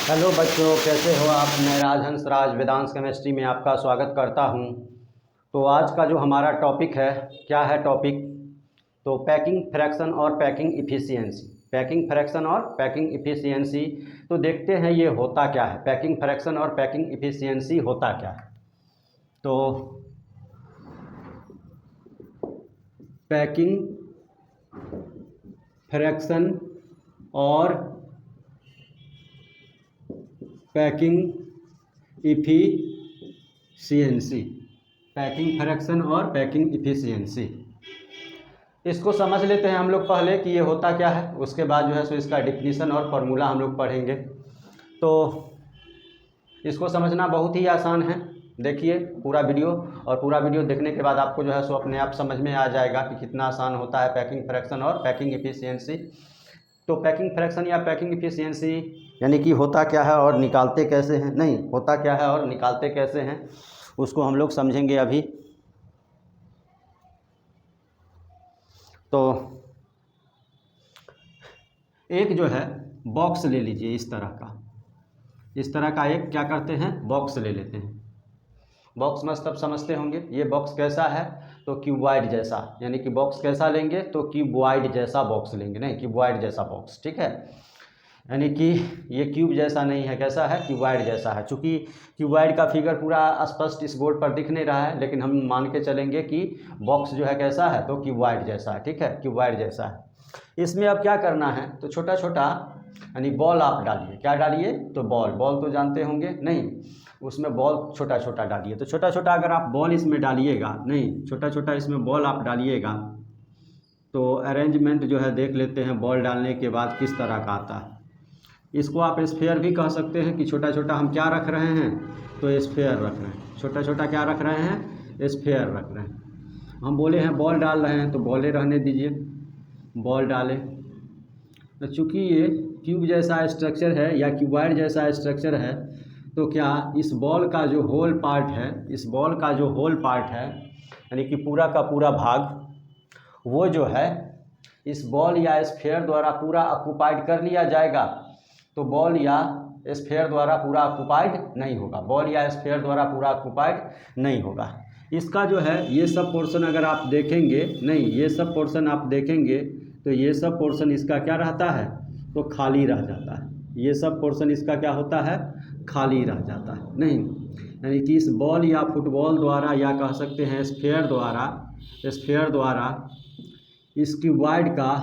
Hello बच्चों, कैसे हो आप। मैं राजहंस राज वेदांश केमिस्ट्री में आपका स्वागत करता हूं। तो आज का जो हमारा टॉपिक है, क्या है टॉपिक, तो पैकिंग फ्रैक्शन और पैकिंग इफ़िशियंसी। पैकिंग फ्रैक्शन और पैकिंग इफ़िशियंसी, तो देखते हैं ये होता क्या है। पैकिंग फ्रैक्शन और पैकिंग इफ़िशियंसी होता क्या है। तो पैकिंग फ्रैक्शन और पैकिंग इफ़िशियंसी, पैकिंग फ्रैक्शन और पैकिंग इफ़िशियंसी, इसको समझ लेते हैं हम लोग पहले कि ये होता क्या है। उसके बाद जो है सो इसका डिफिनीशन और फार्मूला हम लोग पढ़ेंगे। तो इसको समझना बहुत ही आसान है। देखिए पूरा वीडियो, और पूरा वीडियो देखने के बाद आपको जो है सो अपने आप समझ में आ जाएगा कि कितना आसान होता है पैकिंग फ्रैक्शन और पैकिंग इफ़िशियंसी। तो पैकिंग फ्रैक्शन या पैकिंग इफ़िशियंसी यानी कि होता क्या है और निकालते कैसे हैं, नहीं होता क्या है और निकालते कैसे हैं, उसको हम लोग समझेंगे अभी। तो एक जो है बॉक्स ले लीजिए, इस तरह का एक क्या करते हैं, बॉक्स ले लेते हैं। बॉक्स मस्त अब समझते होंगे। ये बॉक्स कैसा है, तो क्यूबॉइड जैसा, यानी कि बॉक्स कैसा लेंगे, तो क्यूबॉइड जैसा बॉक्स लेंगे, नहीं क्यूबॉइड जैसा बॉक्स, ठीक है। यानी कि ये क्यूब जैसा नहीं है, कैसा है, क्यूबॉइड जैसा है। चूँकि क्यूबॉइड का फिगर पूरा स्पष्ट इस बोर्ड पर दिख नहीं रहा है, लेकिन हम मान के चलेंगे कि बॉक्स जो है कैसा है, तो क्यूबॉइड जैसा है, ठीक है, क्यूबॉइड जैसा है। इसमें अब क्या करना है, तो छोटा छोटा यानी बॉल आप डालिए। क्या डालिए, तो बॉल तो जानते होंगे, नहीं उसमें बॉल छोटा छोटा डालिए। तो छोटा छोटा अगर आप बॉल इसमें डालिएगा, नहीं छोटा छोटा इसमें बॉल आप डालिएगा, तो अरेंजमेंट जो है देख लेते हैं बॉल डालने के बाद किस तरह का आता है। इसको आप स्फेयर भी कह सकते हैं कि छोटा छोटा हम क्या रख रहे हैं, तो स्फेयर रख रहे हैं। छोटा छोटा क्या रख रहे हैं, स्फेयर रख रहे हैं। हम बोले हैं बॉल डाल रहे हैं, तो बॉले रहने दीजिए, बॉल डालें। तो चूँकि ये क्यूब जैसा स्ट्रक्चर है या क्यूबॉइड जैसा स्ट्रक्चर है, तो क्या इस बॉल का जो होल पार्ट है, इस बॉल का जो होल पार्ट है यानी कि पूरा का पूरा भाग, वो जो है इस बॉल या स्फेयर द्वारा पूरा ऑक्यूपाइड कर लिया जाएगा। तो बॉल या स्फेयर द्वारा पूरा ऑक्यूपाइड नहीं होगा, बॉल या स्फेयर द्वारा पूरा ऑक्यूपाइड नहीं होगा। इसका जो है ये सब पोर्शन अगर आप देखेंगे, नहीं ये सब पोर्शन आप देखेंगे, तो ये सब पोर्शन इसका क्या रहता है, तो खाली रह जाता है। ये सब पोर्शन इसका क्या होता है, खाली रह जाता है, नहीं यानी कि इस बॉल या फुटबॉल द्वारा या कह सकते हैं स्फेयर द्वारा इस क्यूबॉइड का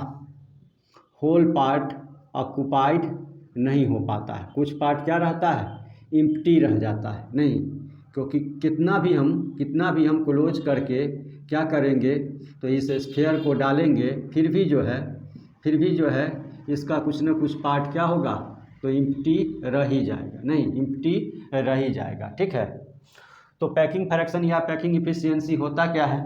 होल पार्ट ऑक्यूपाइड नहीं हो पाता है। कुछ पार्ट क्या रहता है, एम्प्टी रह जाता है, नहीं क्योंकि कितना भी हम क्लोज करके क्या करेंगे, तो इस स्फेयर को डालेंगे, फिर भी जो है इसका कुछ ना कुछ पार्ट क्या होगा, तो एम्प्टी रह ही जाएगा, नहीं एम्प्टी रह ही जाएगा, ठीक है। तो पैकिंग फ्रैक्शन या पैकिंग इफ़िशियंसी होता क्या है,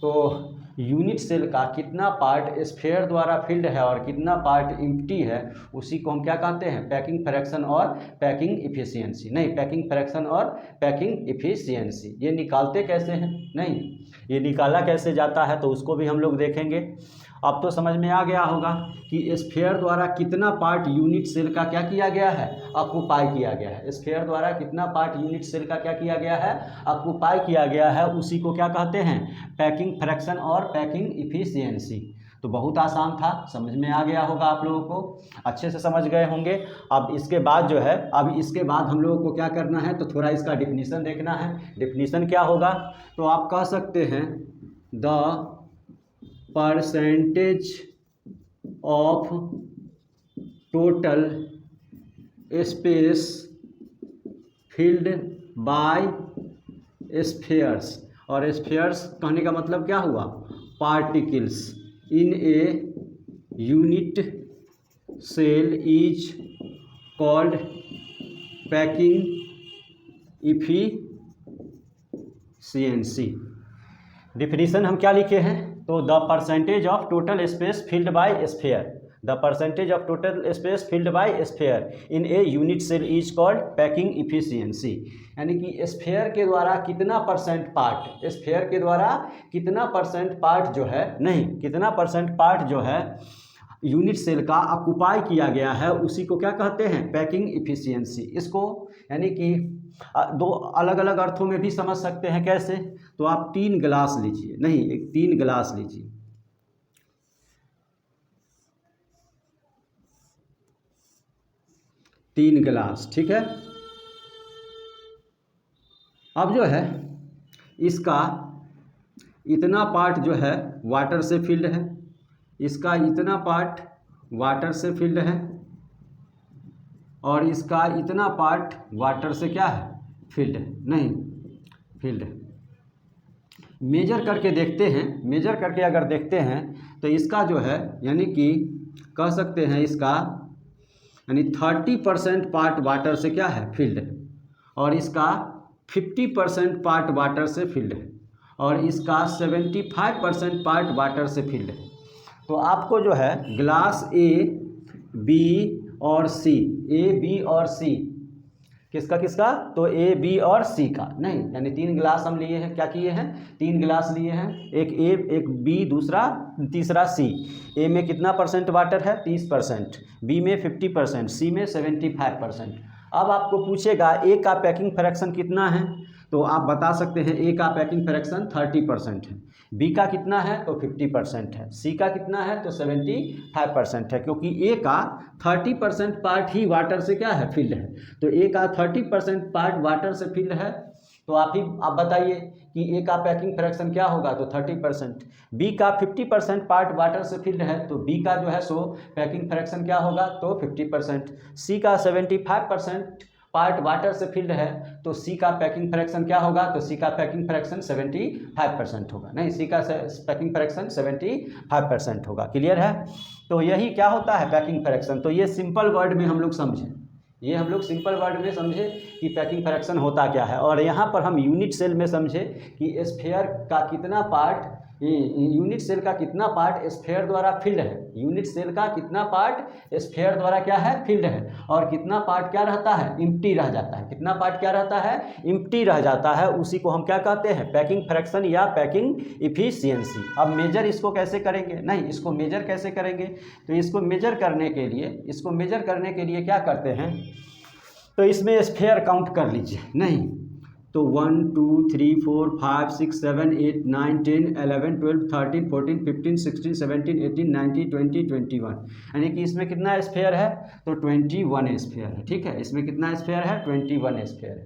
तो यूनिट सेल का कितना पार्ट स्फेयर द्वारा फिल्ड है और कितना पार्ट एम्प्टी है, उसी को हम क्या कहते हैं, पैकिंग फ्रैक्शन और पैकिंग इफ़िशियंसी। नहीं पैकिंग फ्रैक्शन और पैकिंग इफ़िशियंसी ये निकालते कैसे हैं, नहीं ये निकाला कैसे जाता है, तो उसको भी हम लोग देखेंगे। अब तो समझ में आ गया होगा कि स्फेयर द्वारा कितना पार्ट यूनिट सेल का क्या किया गया है, ऑक्यूपाई किया गया है। स्फेयर द्वारा कितना पार्ट यूनिट सेल का क्या किया गया है, ऑक्यूपाई किया गया है, उसी को क्या कहते हैं, पैकिंग फ्रैक्शन और पैकिंग इफ़िशियंसी। तो बहुत आसान था, समझ में आ गया होगा आप लोगों को, अच्छे से समझ गए होंगे। अब इसके बाद हम लोगों को क्या करना है, तो थोड़ा इसका डिफिनीशन देखना है। डिफिनीशन क्या होगा, तो आप कह सकते हैं the percentage of total space filled by spheres, और स्फेयर्स कहने का मतलब क्या हुआ, particles in a unit cell is called packing efficiency. Definition हम क्या लिखे हैं, तो the percentage of total space filled by sphere, the percentage of total space filled by sphere in a unit cell is called packing efficiency. यानी कि sphere के द्वारा कितना परसेंट पार्ट, स्फेयर के द्वारा कितना परसेंट पार्ट जो है, नहीं कितना परसेंट पार्ट जो है यूनिट सेल का ऑक्युपाई किया गया है उसी को क्या कहते हैं, पैकिंग इफिशियंसी। इसको यानी कि दो अलग अलग अर्थों में भी समझ सकते हैं। कैसे, तो आप 3 गिलास लीजिए, नहीं 3 गिलास लीजिए, तीन गिलास, ठीक है। अब जो है इसका इतना पार्ट जो है वाटर से फिल्ड है, इसका इतना पार्ट वाटर से फिल्ड है, और इसका इतना पार्ट वाटर से क्या है, फिल्ड है, नहीं फिल्ड है। मेजर करके देखते हैं, मेजर करके अगर देखते हैं तो इसका जो है यानी कि कह सकते हैं इसका यानी 30% पार्ट वाटर से क्या है, फिल्ड है, और इसका 50% पार्ट वाटर से फिल्ड है, और इसका 75% पार्ट वाटर से फिल्ड है। तो आपको जो है ग्लास ए, बी और सी, ए बी और सी, किसका किसका, तो ए बी और सी का, नहीं यानी 3 गिलास हम लिए हैं, क्या किए हैं, 3 गिलास लिए हैं, एक ए एक बी दूसरा तीसरा सी। ए में कितना परसेंट वाटर है, 30%, बी में 50%, सी में 75%। अब आपको पूछेगा ए का पैकिंग फ्रैक्शन कितना है, तो आप बता सकते हैं ए का पैकिंग फ्रैक्शन 30% है, बी का कितना है तो 50% है, सी का कितना है तो 75% है, क्योंकि ए का 30% पार्ट ही वाटर से क्या है, फिल्ड है। तो ए का 30% पार्ट वाटर से फिल्ड है, तो आप बताइए कि ए का पैकिंग फ्रैक्शन क्या होगा, तो 30%। बी का 50% पार्ट वाटर से फिल्ड है, तो बी का जो है सो पैकिंग फ्रैक्शन क्या होगा, तो 50%। सी का 75% पार्ट वाटर से फिल्ड है, तो सी का पैकिंग फ्रैक्शन क्या होगा, तो सी का पैकिंग फ्रैक्शन 75% होगा, नहीं सी का पैकिंग फ्रैक्शन 75% होगा। क्लियर है, तो यही क्या होता है पैकिंग फ्रैक्शन। तो ये सिंपल वर्ड में हम लोग समझें, ये हम लोग सिंपल वर्ड में समझे कि पैकिंग फ्रैक्शन होता क्या है, और यहाँ पर हम यूनिट सेल में समझे कि स्फीयर का कितना पार्ट, यूनिट सेल का कितना पार्ट स्फीयर द्वारा फिल्ड है, यूनिट सेल का कितना पार्ट स्फीयर द्वारा क्या है, फिल्ड है, और कितना पार्ट क्या रहता है, इम्प्टी रह जाता है, कितना पार्ट क्या रहता है, इम्प्टी रह जाता है, उसी को हम क्या कहते हैं, पैकिंग फ्रैक्शन या पैकिंग इफिशियंसी। अब मेजर इसको कैसे करेंगे, नहीं इसको मेजर कैसे करेंगे, तो इसको मेजर करने के लिए क्या करते हैं, तो इसमें स्फीयर काउंट कर लीजिए, नहीं तो 1 2 3 4 5 6 7 8 9 10 11 12 13 14 15 16 17 18 19 20 21, यानी कि इसमें कितना स्फीयर है, तो 21 स्फीयर है, ठीक है, इसमें कितना स्फीयर है, 21 स्फीयर है।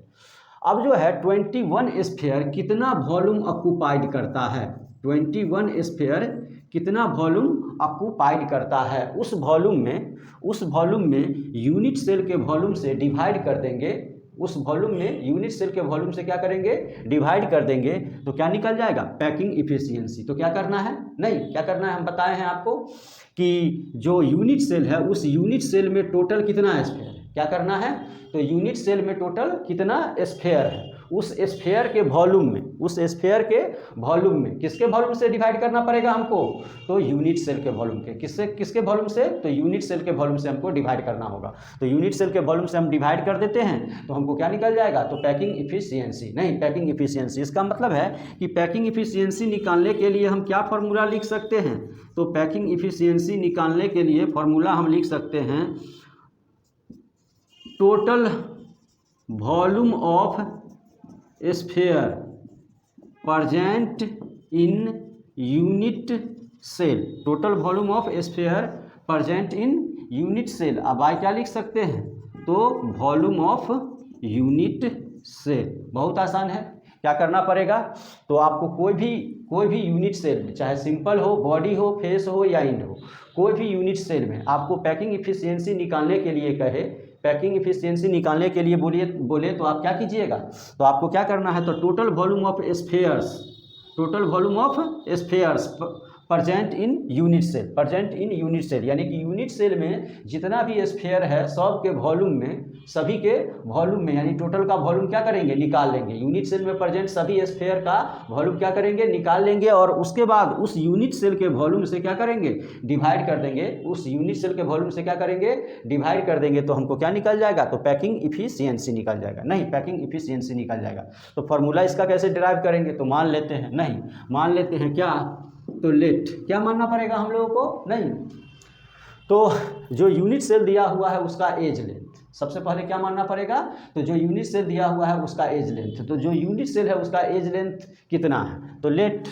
अब जो है 21 स्फीयर कितना वॉल्यूम ऑक्युपाइड करता है, 21 स्फीयर कितना वॉल्यूम ऑक्युपाइड करता है, उस वॉल्यूम में यूनिट सेल के वॉल्यूम से डिवाइड कर देंगे, उस वॉल्यूम में यूनिट सेल के वॉल्यूम से क्या करेंगे, डिवाइड कर देंगे, तो क्या निकल जाएगा, पैकिंग इफिशियंसी। तो क्या करना है, नहीं क्या करना है, हम बताए हैं आपको कि जो यूनिट सेल है उस यूनिट सेल में टोटल कितना स्फीयर है, क्या करना है, तो यूनिट सेल में टोटल कितना स्फीयर है, उस स्फीयर के वॉल्यूम में किसके वॉल्यूम से डिवाइड करना पड़ेगा हमको, तो यूनिट सेल के वॉल्यूम के, किसके वॉल्यूम से, तो यूनिट सेल के वॉल्यूम से हमको डिवाइड करना होगा। तो यूनिट सेल के वॉल्यूम से हम डिवाइड कर देते हैं तो हमको क्या निकल जाएगा, तो पैकिंग इफिशियंसी, नहीं पैकिंग इफिशियंसी। इसका मतलब है कि पैकिंग इफिशियंसी निकालने के लिए हम क्या फार्मूला लिख सकते हैं, तो पैकिंग इफिशियंसी निकालने के लिए फार्मूला हम लिख सकते हैं total volume of sphere present in unit cell, total volume of sphere present in unit cell. अब आई क्या लिख सकते हैं, तो वॉल्यूम ऑफ यूनिट सेल। बहुत आसान है, क्या करना पड़ेगा, तो आपको कोई भी यूनिट सेल, चाहे सिंपल हो, बॉडी हो, फेस हो या इंड हो, कोई भी यूनिट सेल में आपको पैकिंग इफिशियंसी निकालने के लिए कहे, पैकिंग इफिशियंसी निकालने के लिए बोले तो आप क्या कीजिएगा, तो आपको क्या करना है, तो total volume of spheres present in unit cell, यानी कि यूनिट सेल में जितना भी स्फीयर है सभी के वॉल्यूम में यानी टोटल का वॉल्यूम क्या करेंगे, निकाल लेंगे। यूनिट सेल में प्रेजेंट सभी स्फीयर का वॉल्यूम क्या करेंगे, निकाल लेंगे, और उसके बाद उस यूनिट सेल के वॉल्यूम से क्या करेंगे, डिवाइड कर देंगे, उस यूनिट सेल के वॉल्यूम से क्या करेंगे, डिवाइड कर देंगे, तो हमको क्या निकल जाएगा, तो पैकिंग इफिशियंसी निकल जाएगा, नहीं पैकिंग इफिशियंसी निकल जाएगा। तो फॉर्मूला इसका कैसे डिराइव करेंगे, तो मान लेते हैं क्या, तो लेट क्या मानना पड़ेगा हम लोगों को, नहीं तो जो यूनिट सेल दिया हुआ है उसका एज लेंथ, सबसे पहले क्या मानना पड़ेगा, तो जो यूनिट सेल दिया हुआ है उसका एज लेंथ, तो जो यूनिट सेल है उसका एज लेंथ कितना है, तो let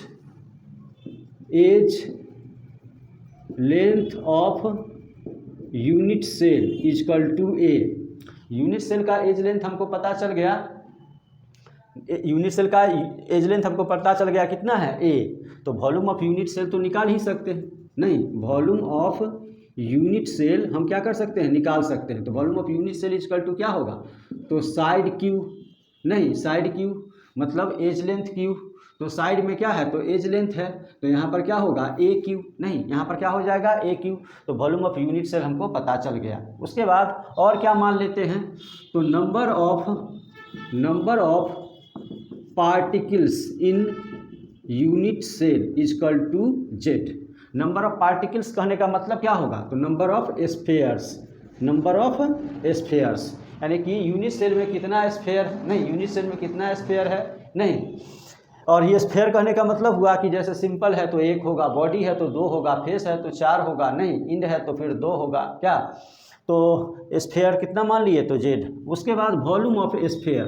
edge length of unit cell equal to a. Unit cell का एज लेंथ हमको पता चल गया, यूनिट सेल का एज लेंथ हमको पता चल गया कितना है ए, तो वॉल्यूम ऑफ यूनिट सेल तो निकाल ही सकते हैं, नहीं वॉल्यूम ऑफ यूनिट सेल हम क्या कर सकते हैं, निकाल सकते हैं। तो volume of unit cell equal to क्या होगा, तो साइड क्यू, नहीं साइड क्यू मतलब एज लेंथ क्यू, तो साइड में क्या है, तो एज लेंथ है, तो यहाँ पर क्या होगा ए क्यू, नहीं यहाँ पर क्या हो जाएगा ए क्यू। तो वॉल्यूम ऑफ यूनिट सेल हमको पता चल गया। उसके बाद और क्या मान लेते हैं, तो number of particles in unit cell equal to Z. Number of particles कहने का मतलब क्या होगा, तो नंबर ऑफ स्फेयर्स, यानी कि यूनिट सेल में कितना स्फेयर, नहीं यूनिट सेल में कितना स्फेयर है, नहीं, और ये स्फेयर कहने का मतलब हुआ कि जैसे सिंपल है तो एक होगा, बॉडी है तो दो होगा, फेस है तो चार होगा, नहीं इंड है तो फिर दो होगा, क्या, तो स्फेयर कितना मान लिए, तो जेड। उसके बाद वॉल्यूम ऑफ स्फेयर,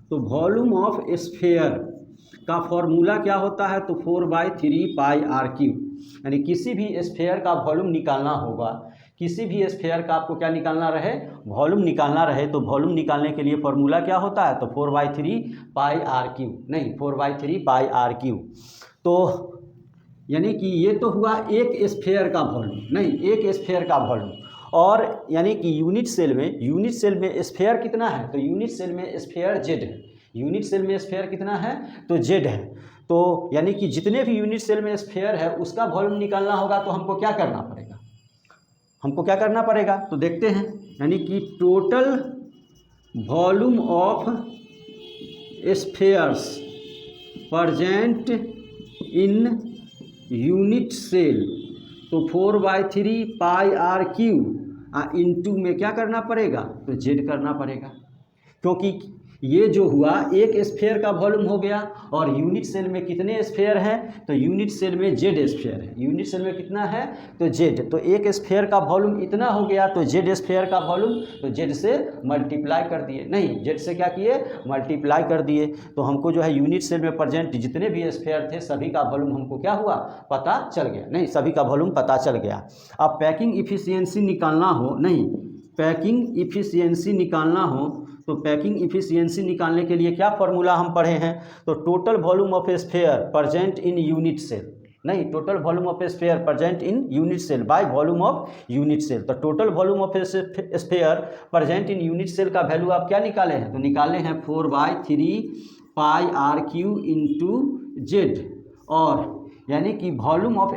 तो वॉल्यूम ऑफ स्फेयर का फॉर्मूला क्या होता है, तो 4/3 पाई आर क्यू, यानी किसी भी स्फेयर का वॉल्यूम निकालना होगा, किसी भी स्फेयर का आपको क्या निकालना रहे, वॉल्यूम निकालना रहे, तो वॉल्यूम निकालने के लिए फॉर्मूला क्या होता है, तो 4/3 पाई आर क्यू, नहीं 4/3 पाई आर क्यू। तो यानी कि ये तो हुआ एक स्फेयर का वॉल्यूम, नहीं एक स्फेयर का वॉल्यूम, और यानी कि यूनिट सेल में स्फेयर कितना है, तो यूनिट सेल में स्फेयर जेड है, यूनिट सेल में स्फेयर कितना है, तो जेड है। तो यानी कि जितने भी यूनिट सेल में स्फेयर है उसका वॉल्यूम निकालना होगा, तो हमको क्या करना पड़ेगा, तो देखते हैं, यानी कि total volume of spheres present in unit cell, तो 4/3 पाई आर क्यू इंटू में क्या करना पड़ेगा, तो जेड करना पड़ेगा, क्योंकि ये जो हुआ एक स्फेयर का वॉल्यूम हो गया, और यूनिट सेल में कितने स्फेयर हैं, तो यूनिट सेल में जेड स्फेयर है, यूनिट सेल में कितना है, तो जेड, तो एक स्फेयर का वॉल्यूम इतना हो गया, तो जेड स्फेयर का वॉल्यूम, तो जेड से मल्टीप्लाई कर दिए, नहीं जेड से क्या किए, मल्टीप्लाई कर दिए, तो हमको जो है यूनिट सेल में प्रेजेंट जितने भी स्फेयर थे सभी का वॉल्यूम हमको क्या हुआ, पता चल गया, नहीं सभी का वॉल्यूम पता चल गया। अब पैकिंग इफिशियंसी निकालना हो, नहीं पैकिंग इफिशियंसी निकालना हो, तो पैकिंग इफिशियंसी निकालने के लिए क्या फॉर्मूला हम पढ़े हैं, तो total volume of sphere present in unit cell, नहीं total volume of sphere present in unit cell by volume of unit cell. तो total volume of sphere present in unit cell का वैल्यू आप क्या निकाले हैं, तो निकाले हैं 4/3 pi r cube into Z, और यानी कि वॉल्यूम ऑफ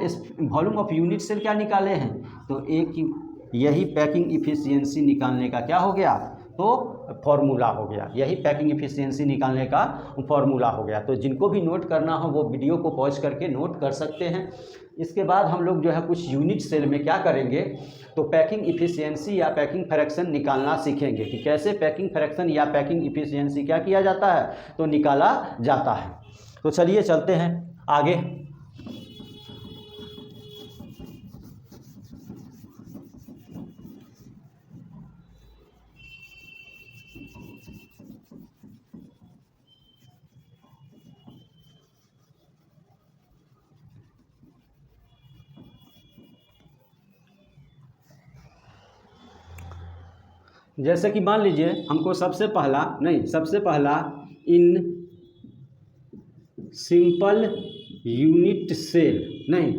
यूनिट सेल क्या निकाले हैं, तो ए क्यू। यही पैकिंग इफिशियंसी निकालने का क्या हो गया, तो फॉर्मूला हो गया, यही पैकिंग इफिशियंसी निकालने का फॉर्मूला हो गया। तो जिनको भी नोट करना हो वो वीडियो को पॉज करके नोट कर सकते हैं। इसके बाद हम लोग जो है कुछ यूनिट सेल में क्या करेंगे, तो पैकिंग इफिशियंसी या पैकिंग फ्रैक्शन निकालना सीखेंगे कि कैसे पैकिंग फ्रैक्शन या पैकिंग इफिशियंसी क्या किया जाता है, तो निकाला जाता है। तो चलिए चलते हैं आगे। जैसे कि मान लीजिए हमको सबसे पहला इन सिंपल यूनिट सेल, नहीं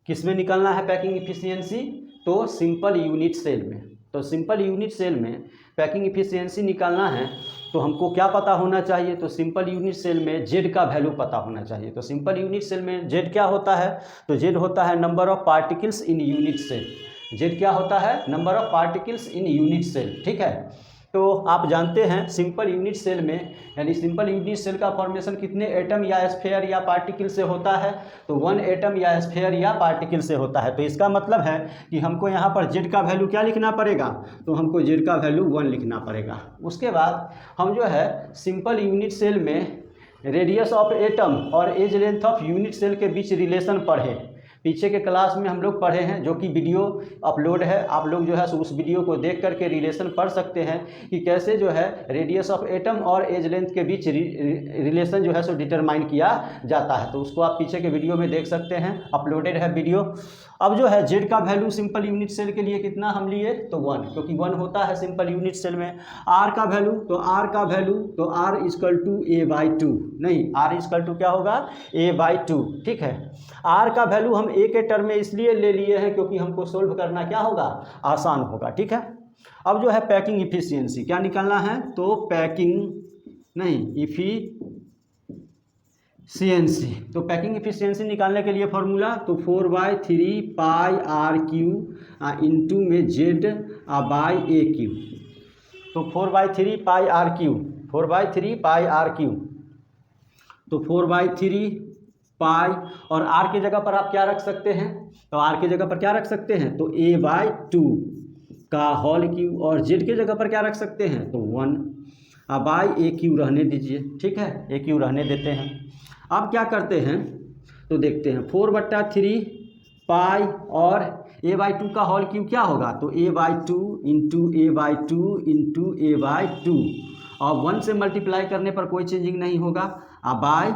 किस में निकालना है पैकिंग इफिशियंसी, तो सिंपल यूनिट सेल में। तो सिंपल यूनिट सेल में पैकिंग इफिशियंसी निकालना है तो हमको क्या पता होना चाहिए, तो सिंपल यूनिट सेल में जेड का वैल्यू पता होना चाहिए। तो सिंपल यूनिट सेल में जेड क्या होता है, तो जेड होता है number of particles in unit cell. Z क्या होता है, number of particles in unit cell, ठीक है। तो आप जानते हैं सिंपल यूनिट सेल में, यानी सिंपल यूनिट सेल का फॉर्मेशन कितने एटम या स्फेयर या पार्टिकल से होता है, तो 1 एटम या स्फेयर या पार्टिकल से होता है। तो इसका मतलब है कि हमको यहाँ पर जेड का वैल्यू क्या लिखना पड़ेगा, तो हमको जेड का वैल्यू 1 लिखना पड़ेगा। उसके बाद हम जो है सिंपल यूनिट सेल में रेडियस ऑफ एटम और edge length of unit cell के बीच रिलेशन पढ़े। पीछे के क्लास में हम लोग पढ़े हैं, जो कि वीडियो अपलोड है, आप लोग जो है सो उस वीडियो को देख करके रिलेशन पढ़ सकते हैं कि कैसे जो है रेडियस ऑफ एटम और एज लेंथ के बीच रिलेशन जो है सो डिटरमाइन किया जाता है। तो उसको आप पीछे के वीडियो में देख सकते हैं, अपलोडेड है वीडियो। अब जो है जेड का वैल्यू सिंपल यूनिट सेल के लिए कितना हम लिए, तो 1, क्योंकि 1 होता है सिंपल यूनिट सेल में। आर का वैल्यू, तो आर इक्वल टू a/2, नहीं आर इक्वल टू क्या होगा, a/2, ठीक है। आर का वैल्यू हम ए के टर्म में इसलिए ले लिए हैं क्योंकि हमको सोल्व करना क्या होगा, आसान होगा, ठीक है। अब जो है पैकिंग इफिशियंसी क्या निकालना है, तो पैकिंग इफिशियंसी निकालने के लिए फॉर्मूला, तो 4/3 पाई आर क्यू इंटू में जेड बाई ए क्यू। तो 4/3 pi r cube, 4/3 pi r cube, तो 4/3 पाई, और आर की जगह पर आप क्या रख सकते हैं, तो आर की जगह पर क्या रख सकते हैं, तो a/2 का होल क्यू, और जेड की जगह पर क्या रख सकते हैं, तो 1 बाई ए क्यू रहने दीजिए, ठीक है, ए क्यू रहने देते हैं। अब क्या करते हैं, तो देखते हैं 4/3 पाई और a/2 का होल क्यू क्या होगा, तो a/2 into a/2 into a/2, और 1 से मल्टीप्लाई करने पर कोई चेंजिंग नहीं होगा, बाई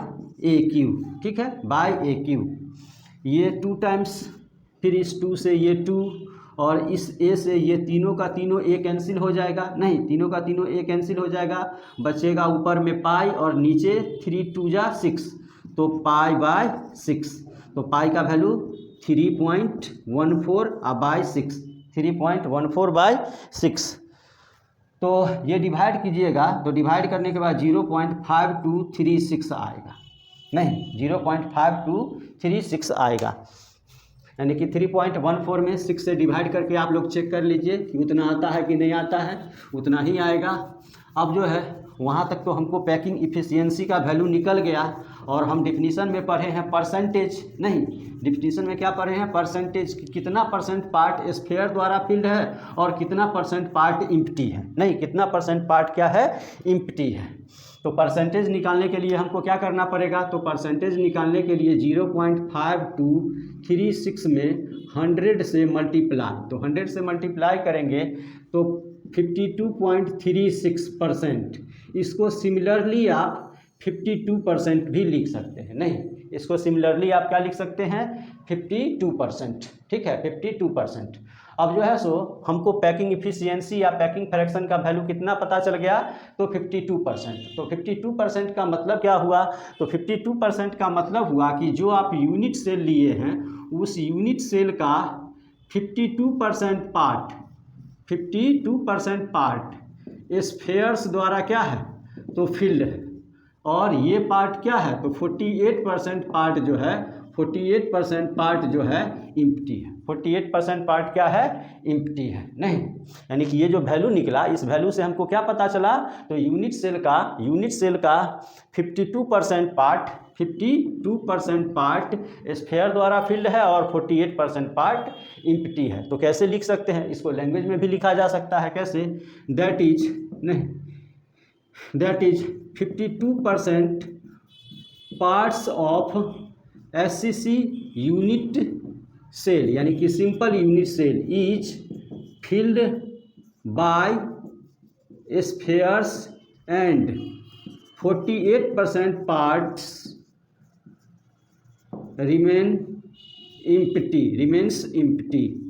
ए क्यू, ठीक है, बाई ए क्यू। ये 2 टाइम्स, फिर इस 2 से ये 2, और इस ए से ये तीनों का तीनों ए कैंसिल हो जाएगा, नहीं तीनों का तीनों ए कैंसिल हो जाएगा, बचेगा ऊपर में पाई और नीचे 3 2 जा 6, तो पाई/6, तो पाई का वैल्यू 3.14 बाई 6, 3.14/6। तो ये डिवाइड कीजिएगा, तो डिवाइड करने के बाद 0.5236 आएगा, नहीं 0.5236 आएगा, यानी कि 3.14 में 6 से डिवाइड करके आप लोग चेक कर लीजिए कि उतना आता है कि नहीं आता है, उतना ही आएगा। अब जो है वहाँ तक तो हमको पैकिंग इफिशियंसी का वैल्यू निकल गया, और हम डिफिनीशन में पढ़े हैं परसेंटेज, नहीं डिफिनीशन में क्या पढ़े हैं, परसेंटेज, कितना परसेंट पार्ट स्फीयर द्वारा फिल्ड है और कितना परसेंट पार्ट इम्प्टी है, नहीं कितना परसेंट पार्ट क्या है, इम्प्टी है। तो परसेंटेज निकालने के लिए हमको क्या करना पड़ेगा, तो परसेंटेज निकालने के लिए 0.5236 में 100 से मल्टीप्लाई, तो 100 से मल्टीप्लाई करेंगे तो 52.36%। इसको सिमिलरली आप 52% भी लिख सकते हैं, नहीं इसको सिमिलरली आप क्या लिख सकते हैं, 52%, ठीक है, 52%। अब जो है सो हमको पैकिंग इफिशियंसी या पैकिंग फ्रैक्शन का वैल्यू कितना पता चल गया, तो 52%। तो 52% का मतलब क्या हुआ, तो 52% का मतलब हुआ कि जो आप यूनिट सेल लिए हैं उस यूनिट सेल का 52% पार्ट स्फीयर्स द्वारा क्या है, तो फिल्ड है, और ये पार्ट क्या है, तो 48% पार्ट जो है, 48% पार्ट जो है इम्प्टी है, 48% पार्ट क्या है, इम्प्टी है, नहीं यानी कि ये जो वैल्यू निकला, इस वैल्यू से हमको क्या पता चला, तो यूनिट सेल का 52% पार्ट स्फीयर द्वारा फिल्ड है और 48% पार्ट इम्प्टी है। तो कैसे लिख सकते हैं, इसको लैंग्वेज में भी लिखा जा सकता है, कैसे, that is 52% parts of SCC unit cell, यानी कि simple unit cell is filled by spheres and 48% parts remains empty,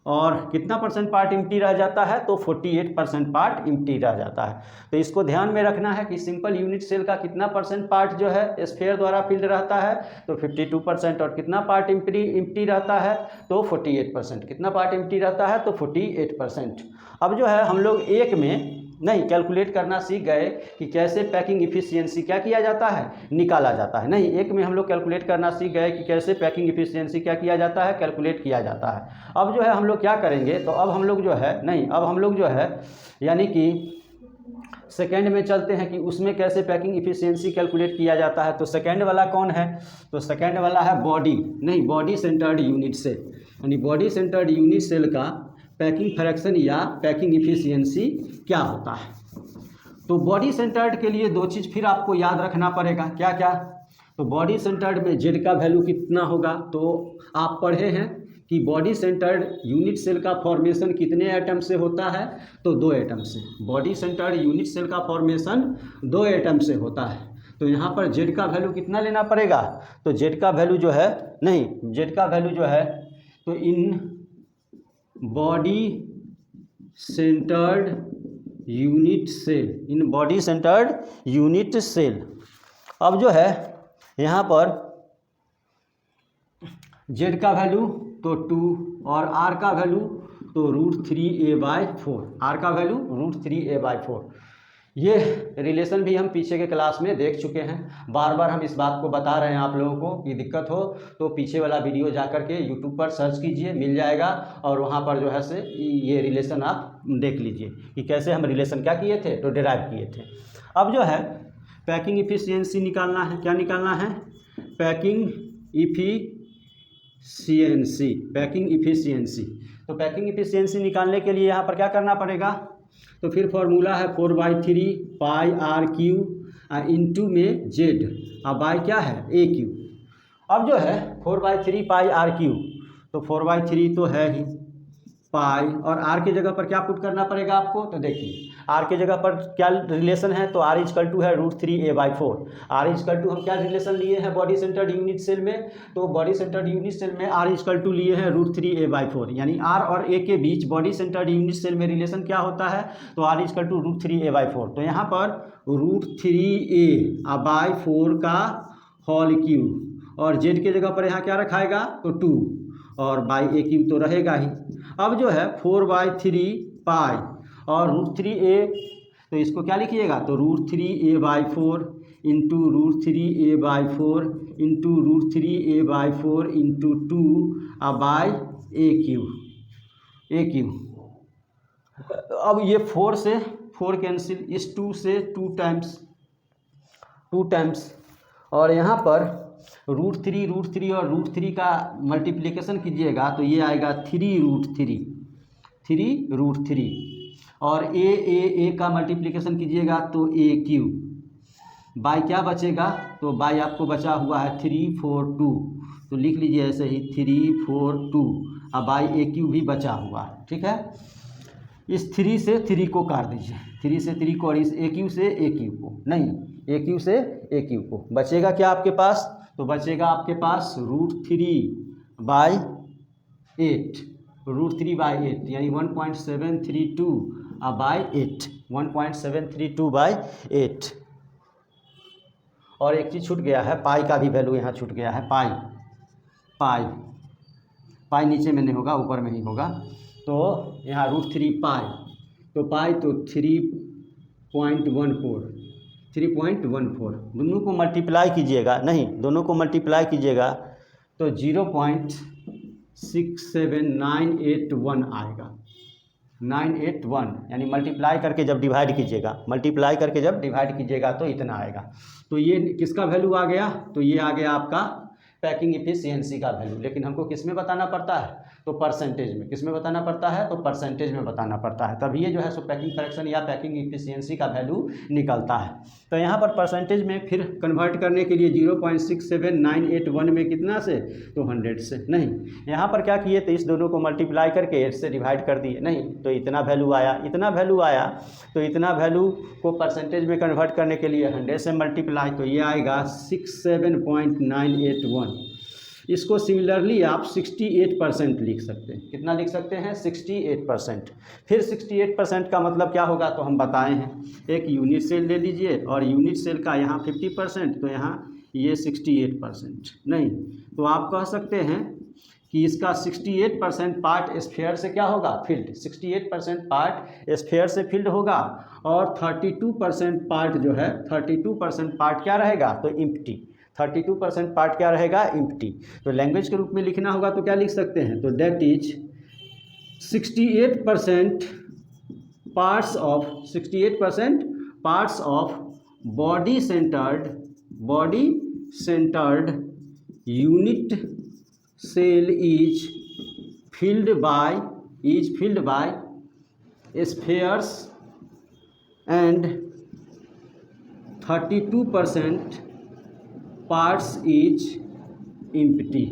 और कितना परसेंट पार्ट इम्प्टी रह जाता है, तो 48% पार्ट इम्प्टी रह जाता है। तो इसको ध्यान में रखना है कि सिंपल यूनिट सेल का कितना परसेंट पार्ट जो है स्फीयर द्वारा फिल्ड रहता है, तो 52%, और कितना पार्ट इम्प्टी रहता है, तो 48%, कितना पार्ट इम्प्टी रहता है, तो 48%। अब जो है हम लोग एक में नहीं कैलकुलेट करना सीख गए कि कैसे पैकिंग इफिशियंसी क्या किया जाता है, निकाला जाता है, नहीं एक में हम लोग कैलकुलेट करना सीख गए कि कैसे पैकिंग इफिशियंसी क्या किया जाता है, कैलकुलेट किया जाता है। अब जो है हम लोग क्या करेंगे, तो अब हम लोग जो है यानी कि सेकेंड में चलते हैं कि उसमें कैसे पैकिंग इफिशियंसी कैलकुलेट किया जाता है। तो सेकेंड वाला कौन है, तो सेकेंड वाला है बॉडी सेंटर्ड यूनिट सेल, यानी बॉडी सेंटर्ड यूनिट सेल का पैकिंग फ्रैक्शन या पैकिंग इफिशियंसी क्या होता है। तो बॉडी सेंटर्ड के लिए 2 चीज़ फिर आपको याद रखना पड़ेगा, क्या क्या, तो बॉडी सेंटर्ड में जेड का वैल्यू कितना होगा, तो आप पढ़े हैं कि बॉडी सेंटर्ड यूनिट सेल का फॉर्मेशन कितने एटम से होता है, तो 2 एटम से। बॉडी सेंटर्ड यूनिट सेल का फॉर्मेशन 2 एटम से होता है। तो यहाँ पर जेड का वैल्यू कितना लेना पड़ेगा, तो जेड का वैल्यू जो है, नहीं, जेड का वैल्यू जो है, तो in body centred unit cell, in body centred unit cell. अब जो है यहाँ पर जेड का वैल्यू तो 2 और आर का वैल्यू तो √3a/4, आर का वैल्यू √3a/4। ये रिलेशन भी हम पीछे के क्लास में देख चुके हैं। बार बार हम इस बात को बता रहे हैं आप लोगों को कि दिक्कत हो तो पीछे वाला वीडियो जा कर के यूट्यूब पर सर्च कीजिए, मिल जाएगा, और वहाँ पर जो है से ये रिलेशन आप देख लीजिए कि कैसे हम रिलेशन क्या किए थे, तो डिराइव किए थे। अब जो है पैकिंग इफिशियंसी निकालना है। क्या निकालना है, पैकिंग इफिशियंसी, पैकिंग इफिशियंसी। तो पैकिंग इफिशियंसी निकालने के लिए यहाँ पर क्या करना पड़ेगा, तो फिर फॉर्मूला है 4/3 पाई आर क्यू इंटू में जेड, अब बाई क्या है ए क्यू। अब जो है 4/3 पाई आर क्यू, तो 4/3 तो है ही, पाई और आर की जगह पर क्या पुट करना पड़ेगा आपको, तो देखिए आर की जगह पर क्या रिलेशन है, तो आर इजकल टू है √3a/4। आर इजकल टू हम क्या रिलेशन लिए हैं बॉडी सेंटर्ड यूनिट सेल में, तो बॉडी सेंटर्ड यूनिट सेल में आर इजकल टू लिए हैं √3a/4, यानी आर और ए के बीच बॉडी सेंटर्ड यूनिट सेल में रिलेशन क्या होता है, तो आर इजकल टू √3a/4। तो यहाँ पर √3a/4 का होल क्यूब और जेड की जगह पर यहाँ क्या रखाएगा, तो 2 और बाई ए क्यूब तो रहेगा ही। अब जो है 4/3 पाई और √3a, तो इसको क्या लिखिएगा, तो √3a/4 into √3a/4 into √3a/4 into 2 by a Q. अब ये 4 से 4 कैंसिल, इस 2 से 2 टाइम्स, और यहाँ पर √3 और √3 का मल्टीप्लिकेशन कीजिएगा तो ये आएगा 3√3 और ए का मल्टीप्लिकेशन कीजिएगा तो ए क्यू, बाई क्या बचेगा, तो बाई आपको बचा हुआ है 342, तो लिख लीजिए ऐसे ही 342, अब बाई ए क्यू भी बचा हुआ है, ठीक है। इस 3 से 3 को काट दीजिए, 3 से 3 को, और इस ए क्यू से ए क्यू को, नहीं, ए क्यू से ए क्यू को, बचेगा क्या आपके पास, तो बचेगा आपके पास √3/8, √3/8 यानी 1.732/8, 1.732/8। और एक चीज़ छूट गया है, पाई का भी वैल्यू यहाँ छूट गया है, पाई नीचे में नहीं होगा, ऊपर में ही होगा, तो यहाँ √3 पाई, तो पाई तो 3.14, दोनों को मल्टीप्लाई कीजिएगा, नहीं, दोनों को मल्टीप्लाई कीजिएगा तो 0.67981 आएगा, 981, यानी मल्टीप्लाई करके जब डिवाइड कीजिएगा तो इतना आएगा। तो ये किसका वैल्यू आ गया, तो ये आ गया आपका पैकिंग इफिशियंसी का वैल्यू। लेकिन हमको किस में बताना पड़ता है, तो परसेंटेज में। किस में बताना पड़ता है, तो परसेंटेज में बताना पड़ता है, तभी ये जो है सो पैकिंग फ्रैक्शन या पैकिंग इफिशियंसी का वैल्यू निकलता है। तो यहाँ पर परसेंटेज में फिर कन्वर्ट करने के लिए 0.67981 में कितना से, तो 100 से, नहीं, यहाँ पर क्या किए थे, इस दोनों को मल्टीप्लाई करके 8 से डिवाइड कर दिए, नहीं, तो इतना वैल्यू आया, तो इतना वैल्यू को परसेंटेज में कन्वर्ट करने के लिए 100 से मल्टीप्लाई, तो ये आएगा 67.981। इसको सिमिलरली आप 68% लिख सकते हैं। कितना लिख सकते हैं, 68%। फिर 68% का मतलब क्या होगा, तो हम बताए हैं, एक यूनिट सेल ले लीजिए और यूनिट सेल का यहाँ 50%, तो यहाँ ये 68%, नहीं, तो आप कह सकते हैं कि इसका 68% पार्ट स्फीयर से क्या होगा, फील्ड, 68% पार्ट स्फीयर से फील्ड होगा, और 32% पार्ट जो है, 32% पार्ट क्या रहेगा, तो इम्प्टी, 32% पार्ट क्या रहेगा, इम्प्टी। तो लैंग्वेज के रूप में लिखना होगा तो क्या लिख सकते हैं, तो that is 68% parts of body centred unit cell is filled by spheres and 32% parts is empty.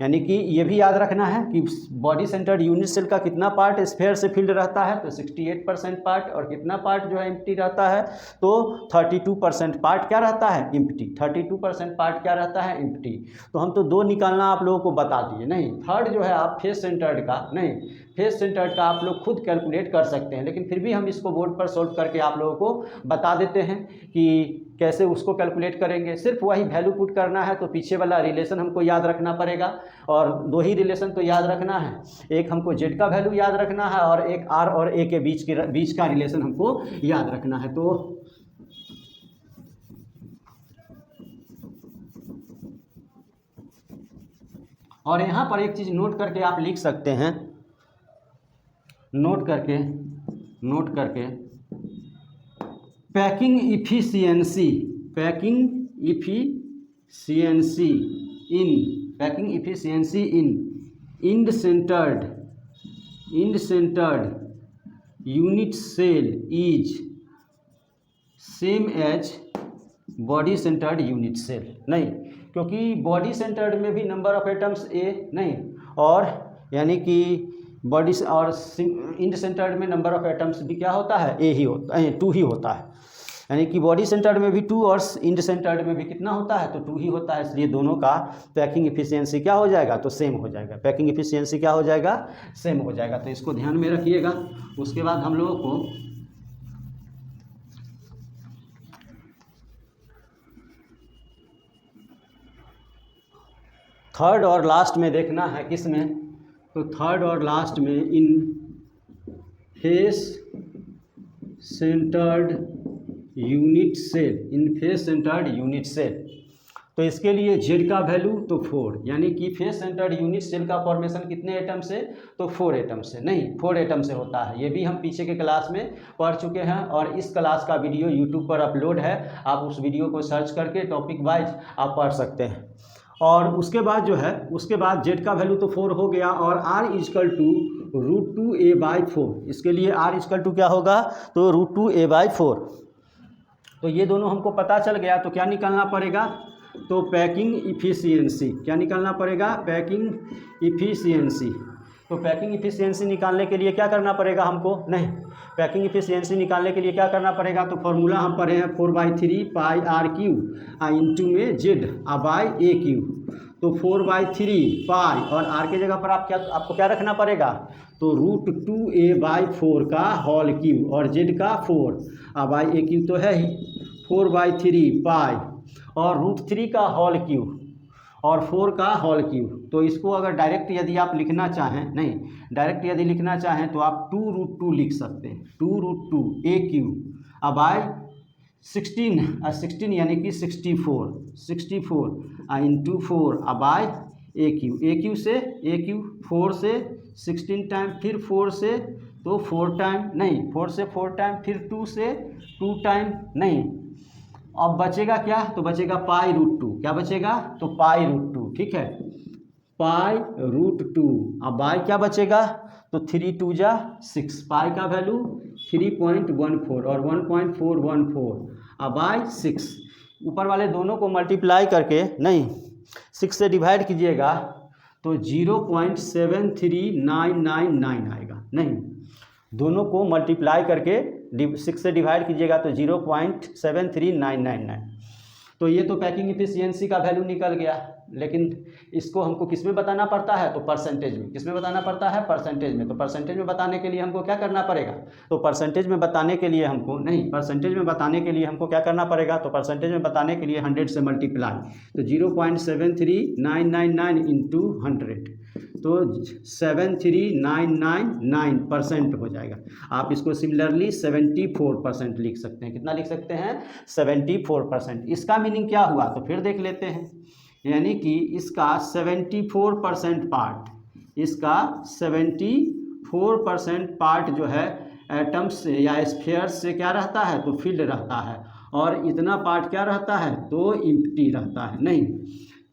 यानी कि ये भी याद रखना है कि बॉडी सेंटर्ड यूनिट सेल का कितना पार्ट स्फीयर से फिल्ड रहता है, तो 68% पार्ट, और कितना पार्ट जो है एम्प्टी रहता है, तो 32% पार्ट क्या रहता है, एम्प्टी। 32% पार्ट क्या रहता है, एम्प्टी। तो हम तो 2 निकालना आप लोगों को बता दिए। नहीं, थर्ड जो है आप फेस सेंटर्ड का, नहीं फेस सेंटर्ड का आप लोग खुद कैलकुलेट कर सकते हैं, लेकिन फिर भी हम इसको बोर्ड पर सोल्व करके आप लोगों को बता देते हैं कि कैसे उसको कैलकुलेट करेंगे। सिर्फ वही वैल्यू पुट करना है, तो पीछे वाला रिलेशन हमको याद रखना पड़ेगा, और 2 ही रिलेशन तो याद रखना है। एक हमको जेड का वैल्यू याद रखना है, और एक आर और ए के बीच का रिलेशन हमको याद रखना है। तो और यहाँ पर एक चीज़ नोट करके आप लिख सकते हैं, नोट करके packing efficiency in end centred unit cell is same as body centred unit cell. नहीं, क्योंकि बॉडी सेंटर्ड में भी नंबर ऑफ एटम्स ए नहीं, और यानी कि बॉडी और इंड सेंटर्ड में नंबर ऑफ एटम्स भी क्या होता है, ए ही होता है, 2 ही होता है। यानी कि बॉडी सेंटर्ड में भी 2 और इंड सेंटर्ड में भी कितना होता है, तो 2 ही होता है। इसलिए दोनों का पैकिंग इफिशियंसी क्या हो जाएगा, तो सेम हो जाएगा। पैकिंग इफिशियंसी क्या हो जाएगा, सेम हो जाएगा। तो इसको ध्यान में रखिएगा। उसके बाद हम लोगों को थर्ड और लास्ट में देखना है, किस में, तो थर्ड और लास्ट में इन फेस सेंटर्ड यूनिट सेल, तो इसके लिए जेड का वैल्यू तो 4, यानी कि फेस सेंटर्ड यूनिट सेल का फॉर्मेशन कितने एटम से, तो 4 एटम से। नहीं, 4 एटम से होता है। ये भी हम पीछे के क्लास में पढ़ चुके हैं, और इस क्लास का वीडियो यूट्यूब पर अपलोड है। आप उस वीडियो को सर्च करके टॉपिक वाइज आप पढ़ सकते हैं। और उसके बाद जो है, उसके बाद जेड का वैल्यू तो 4 हो गया, और आर इजकल टू √2a/4। इसके लिए आर इजकल टू क्या होगा, तो √2a/4। तो ये दोनों हमको पता चल गया। तो क्या निकालना पड़ेगा, तो पैकिंग इफिशियंसी। क्या निकालना पड़ेगा, पैकिंग इफिशियंसी। तो पैकिंग इफिशियंसी निकालने के लिए क्या करना पड़ेगा हमको, नहीं पैकिंग इफिशियंसी निकालने के लिए क्या करना पड़ेगा, तो फॉर्मूला हम पढ़े हैं 4/3 पाई r³ इंटू में जेड बाई a³। तो 4/3 पाई, और r के जगह पर आपको क्या रखना पड़ेगा, तो √2a/4 का होल क्यूब, और जेड का 4 बाई a³ तो है ही, 4/3 पाई और √3 का होल क्यूब और 4 का होल क्यूब। तो इसको अगर डायरेक्ट यदि आप लिखना चाहें, नहीं डायरेक्ट यदि लिखना चाहें तो आप 2√2 लिख सकते हैं, 2√2a³ बाई 16 यानी कि 64 इंटू 4 बाई a³ से a³ 4 से 16 टाइम, फिर 4 से तो 4 टाइम, नहीं 4 से 4 टाइम, फिर 2 से 2 टाइम, नहीं अब बचेगा क्या, तो बचेगा π√2। क्या बचेगा, तो π√2। ठीक है, π√2। अब बाय क्या बचेगा, तो 3 2 जा 6, पाई का वैल्यू 3.14 और 1.414 अब बाय 6। ऊपर वाले दोनों को मल्टीप्लाई करके, नहीं 6 से डिवाइड कीजिएगा तो 0.73999 आएगा। नहीं, दोनों को मल्टीप्लाई करके 6 से डिवाइड कीजिएगा तो 0.73999। तो ये तो पैकिंग इफिशियंसी का वैल्यू निकल गया। लेकिन इसको हमको किस में बताना पड़ता है, तो परसेंटेज में। किस में बताना पड़ता है, परसेंटेज में। तो परसेंटेज में बताने के लिए हमको क्या करना पड़ेगा, तो परसेंटेज में बताने के लिए हमको, नहीं परसेंटेज में बताने के लिए हमको क्या करना पड़ेगा, तो परसेंटेज में बताने के लिए 100 से मल्टीप्लाई, तो 0.73999 इंटू 100 तो 73999% हो जाएगा। आप इसको सिमिलरली 74% लिख सकते हैं। कितना लिख सकते हैं, 74%। इसका मीनिंग क्या हुआ, तो फिर देख लेते हैं। यानी कि इसका 74% पार्ट, इसका 74% पार्ट जो है एटम्स से या स्फीयर्स से क्या रहता है, तो फील्ड रहता है, और इतना पार्ट क्या रहता है, तो एम्प्टी रहता है। नहीं,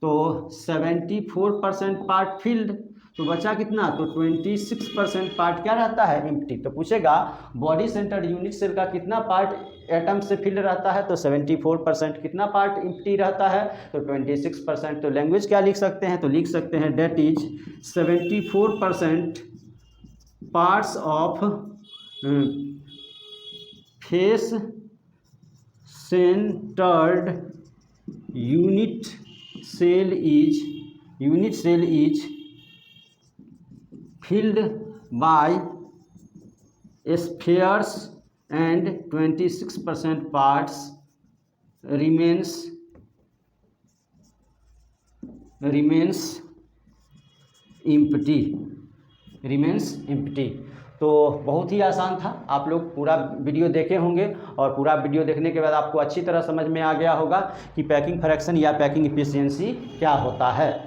तो 74% पार्ट फील्ड, तो बचा कितना, तो 26% पार्ट क्या रहता है, एम्प्टी। तो पूछेगा बॉडी सेंटर्ड यूनिट सेल का कितना पार्ट एटम से फिल्ड रहता है, तो 74%। कितना पार्ट एम्प्टी रहता है, तो 26%। तो लैंग्वेज क्या लिख सकते हैं, तो लिख सकते हैं that is 74% parts of face centred unit cell is filled by spheres and 26% parts remains empty। तो बहुत ही आसान था, आप लोग पूरा वीडियो देखे होंगे और पूरा वीडियो देखने के बाद आपको अच्छी तरह समझ में आ गया होगा कि पैकिंग फ्रैक्शन या पैकिंग इफिशियंसी क्या होता है।